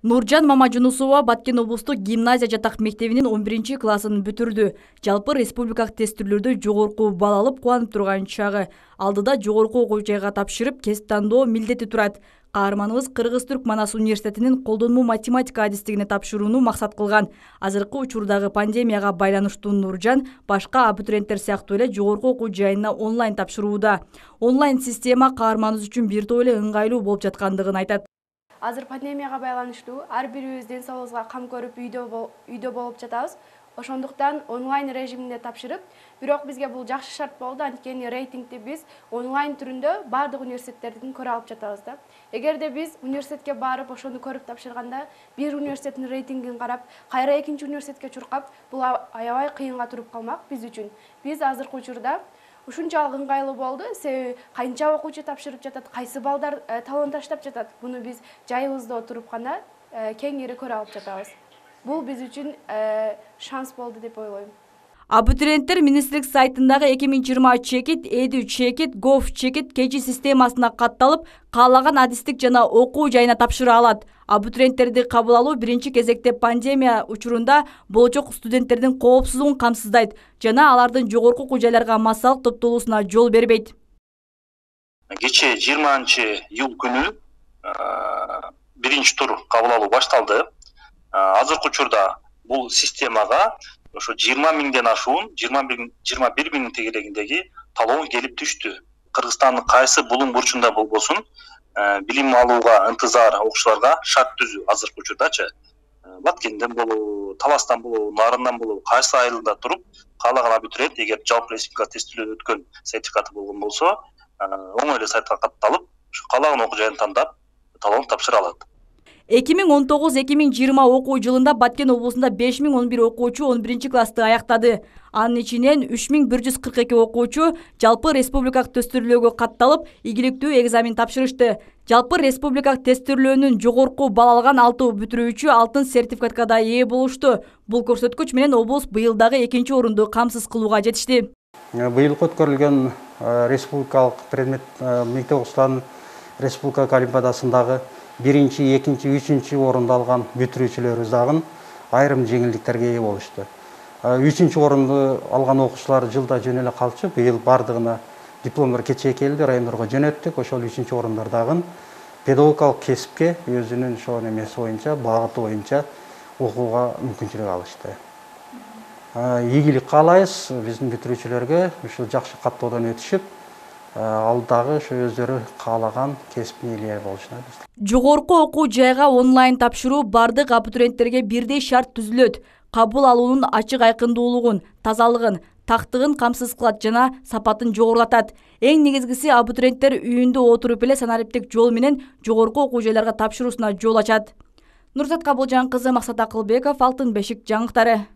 Нуржан Мамажунусова Баткен облустук гимназия жатак мектебинин 11 классын бүтүрдү. Жалпы республикалык тестилердө жогорку бал алып кубанып турган чагы. Алдыда жогорку окуу жайга тапшырып, кесип тандоо милдети турат. Каарманыбыз Кыргыз-Түрк Манас университетинин колдонмо математика адистигине тапшырууну максат кылган. Азыркы учурдагы пандемияга байланыштуу Нуржан башка абитуриенттер сыяктуу эле жогорку окуу жайына онлайн тапшырууда. Онлайн система каарманыбыз үчүн бир топ эле ыңгайлуу болуп жаткандыгын айтат. Азыр пандемияга байланыштуу ар бирибиз ден соолугубузга кам көрүп үйдө болуп жатабыз. Ошондуктан онлайн режиминде тапшырып, бирок бизге бул жакшы шарт болду, анткени рейтингти биз онлайн түрүндө бардык университеттердин көрө алып жатабыз да. Эгерде биз университетке барып ошону көрүп тапшырганда, бир университеттин рейтингин карап, кайра экинчи университетке чуркап, бул аябай кыйынга туруп калмак биз үчүн. Биз азыркы учурда ушунчалык ыңгайлуу болду, себеби канча окуучу тапшырып жатат, кайсы балдар талон таштап жатат. Буну биз жайыбызда отуруп гана кеңири көрө алып жатабыз. Бул биз үчүн шанс болду деп ойлойм. Абитуриенттер министрлик сайтындагы 2020 чекит, Эду чекит, Гов чекит кечи системасына катталып, каалаган адистик жана окуу жайына тапшыра алат. Абитуриенттерди кабыл алуу биринчи кезекте пандемия учурунда болочок студенттердин коопсуздугун камсыздайт жана алардын жогорку окуу жайларга массалык топтолуусуна жол бербейт. Кечээ 20-iyul күнү биринчи тур кабыл алуу башталды. Азыркы учурда бул системага ошо 20 миңден ашуун 21 миңдин тегерегиндеги талон келип түштү. Кыргызстандын кайсы булуң бурчунда болбосун, билим алууга ынтызар окуучуларга шарт түзүү азыркы учурдачы. Баткенден болобу, Таластан болобу, Нарындан болобу, кайсы айылында туруп, каалаган абитуриент эгер жалпы республика тестилөөдөн өткөн сертификаты болгон болсо, оңой эле сайтка катталып, каалаган окуу жайын тандап, талон тапшыра алат. 2019-2020 окуу жылында Баткен облусунда 5011 окуучу 11 классты аяктады. Анын ичинен 3142 окуучу жалпы республикалык тестирлөөгө катталып, ийгиликтүү экзамен тапшырышты. Жалпы республикалык тестирлөөнүн жогорку бал алган 6 бүтүрүүчү алтын сертификатка да ээ болушту. Бул көрсөткүч менен облус быйылдагы 2-нчи орунду камсыз кылууга жетишти. Быйыл өткөрүлгөн республикалык предмет мектеп окуучуларынын республикалык олимпиадасындагы 1-ci, 2-ci, 3-ci орунду алган бүтүрүүчүлөрүбүз дагы айрым жеңилдиктерге ээ болушту. 3-ci орунду алган окуучулар жылда жөн эле калчу, быйыл бардыгына дипломдор кечээ келди, райондорго жөнөттүк. Ошол 3-ci орундар дагы педагогикалык кесипке өзүнүн ошо немеси боюнча, багыты боюнча окууга мүмкүнчүлүк алышты. Ийгилик каалайбыз биздин бүтүрүүчүлөргө, ушул жакшы каттоодон өтүшүп, алдагы ошо өздөрү каалаган кесиптин ээлери болушуна. Жогорку окуу жайга онлайн тапшыруу бардык абитуриенттерге бирдей шарт түзүлөт. Кабыл алуунун ачык айкындуулугун, тазалыгын, тактыгын камсыз кылат жана сапатын жогорулатат. Эң негизгиси абитуриенттер үйүндө отуруп эле санариптик жол менен жогорку окуу жайларга тапшыруусуна жол ачат. Нурзат Кабылжан кызы, Максат Акылбеков, Алтын бешик жаңылыктары.